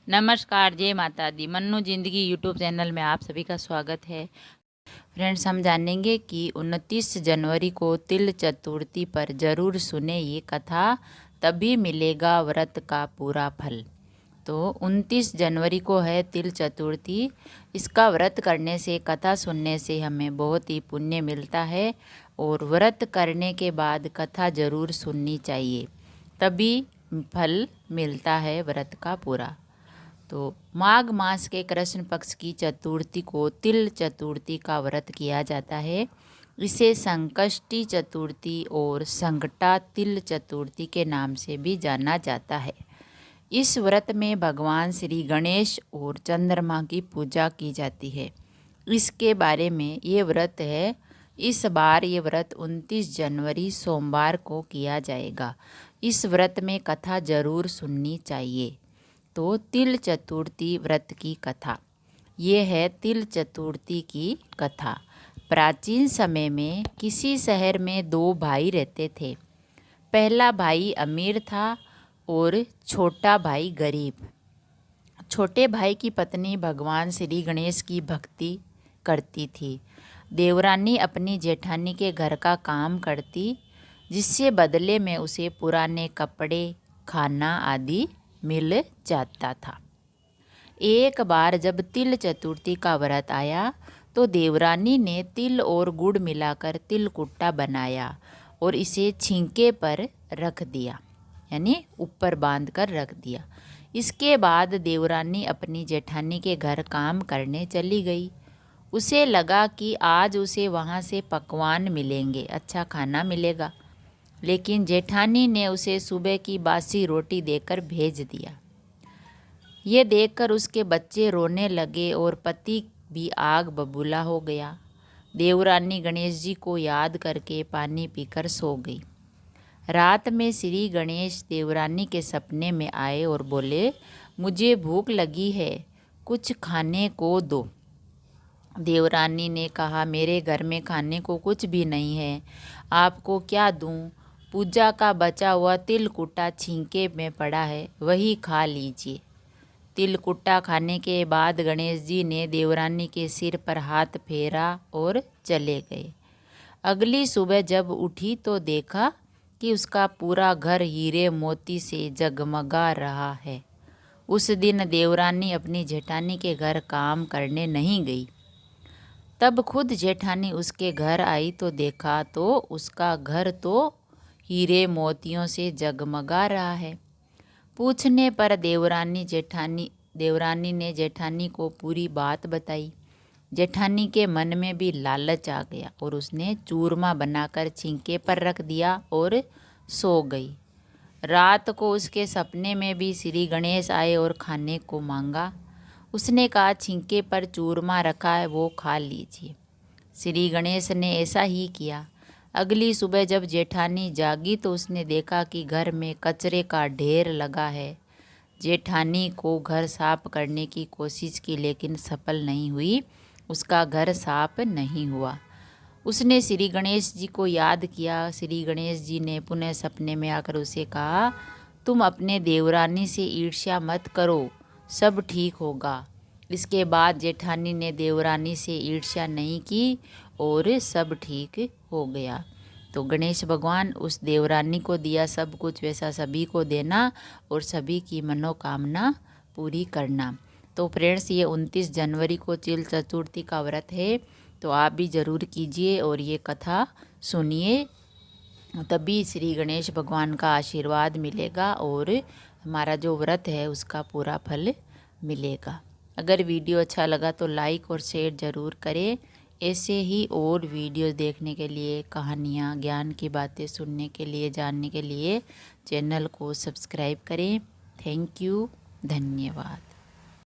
नमस्कार, जय माता दी। मन्नू ज़िंदगी यूट्यूब चैनल में आप सभी का स्वागत है। फ्रेंड्स, हम जानेंगे कि 29 जनवरी को तिल चतुर्थी पर ज़रूर सुने ये कथा, तभी मिलेगा व्रत का पूरा फल। तो 29 जनवरी को है तिल चतुर्थी। इसका व्रत करने से, कथा सुनने से हमें बहुत ही पुण्य मिलता है और व्रत करने के बाद कथा ज़रूर सुननी चाहिए, तभी फल मिलता है व्रत का पूरा। तो माघ मास के कृष्ण पक्ष की चतुर्थी को तिल चतुर्थी का व्रत किया जाता है। इसे संकष्टी चतुर्थी और संकटा तिल चतुर्थी के नाम से भी जाना जाता है। इस व्रत में भगवान श्री गणेश और चंद्रमा की पूजा की जाती है। इसके बारे में ये व्रत है, इस बार ये व्रत 29 जनवरी सोमवार को किया जाएगा। इस व्रत में कथा ज़रूर सुननी चाहिए। तो तिल चतुर्थी व्रत की कथा, ये है तिल चतुर्थी की कथा। प्राचीन समय में किसी शहर में दो भाई रहते थे। पहला भाई अमीर था और छोटा भाई गरीब। छोटे भाई की पत्नी भगवान श्री गणेश की भक्ति करती थी। देवरानी अपनी जेठानी के घर का काम करती, जिससे बदले में उसे पुराने कपड़े, खाना आदि मिल जाता था। एक बार जब तिल चतुर्थी का व्रत आया तो देवरानी ने तिल और गुड़ मिलाकर तिलकुट्टा बनाया और इसे छींके पर रख दिया, यानी ऊपर बांध कर रख दिया। इसके बाद देवरानी अपनी जेठानी के घर काम करने चली गई। उसे लगा कि आज उसे वहाँ से पकवान मिलेंगे, अच्छा खाना मिलेगा, लेकिन जेठानी ने उसे सुबह की बासी रोटी देकर भेज दिया। ये देखकर उसके बच्चे रोने लगे और पति भी आग बबूला हो गया। देवरानी गणेश जी को याद करके पानी पीकर सो गई। रात में श्री गणेश देवरानी के सपने में आए और बोले, मुझे भूख लगी है, कुछ खाने को दो। देवरानी ने कहा, मेरे घर में खाने को कुछ भी नहीं है, आपको क्या दूं? पूजा का बचा हुआ तिलकुट्टा छींके में पड़ा है, वही खा लीजिए। तिलकुट्टा खाने के बाद गणेश जी ने देवरानी के सिर पर हाथ फेरा और चले गए। अगली सुबह जब उठी तो देखा कि उसका पूरा घर हीरे मोती से जगमगा रहा है। उस दिन देवरानी अपनी जेठानी के घर काम करने नहीं गई। तब खुद जेठानी उसके घर आई तो देखा तो उसका घर तो हीरे मोतियों से जगमगा रहा है। पूछने पर देवरानी ने जेठानी को पूरी बात बताई। जेठानी के मन में भी लालच आ गया और उसने चूरमा बनाकर छींके पर रख दिया और सो गई। रात को उसके सपने में भी श्री गणेश आए और खाने को मांगा। उसने कहा, छींके पर चूरमा रखा है, वो खा लीजिए। श्री गणेश ने ऐसा ही किया। अगली सुबह जब जेठानी जागी तो उसने देखा कि घर में कचरे का ढेर लगा है। जेठानी को घर साफ करने की कोशिश की, लेकिन सफल नहीं हुई, उसका घर साफ नहीं हुआ। उसने श्री गणेश जी को याद किया। श्री गणेश जी ने पुनः सपने में आकर उसे कहा, तुम अपने देवरानी से ईर्ष्या मत करो, सब ठीक होगा। इसके बाद जेठानी ने देवरानी से ईर्ष्या नहीं की और सब ठीक हो गया। तो गणेश भगवान उस देवरानी को दिया सब कुछ, वैसा सभी को देना और सभी की मनोकामना पूरी करना। तो फ्रेंड्स, ये 29 जनवरी को तिल चतुर्थी का व्रत है, तो आप भी ज़रूर कीजिए और ये कथा सुनिए, तभी श्री गणेश भगवान का आशीर्वाद मिलेगा और हमारा जो व्रत है उसका पूरा फल मिलेगा। अगर वीडियो अच्छा लगा तो लाइक और शेयर ज़रूर करें। ऐसे ही और वीडियो देखने के लिए, कहानियाँ, ज्ञान की बातें सुनने के लिए, जानने के लिए चैनल को सब्सक्राइब करें। थैंक यू, धन्यवाद।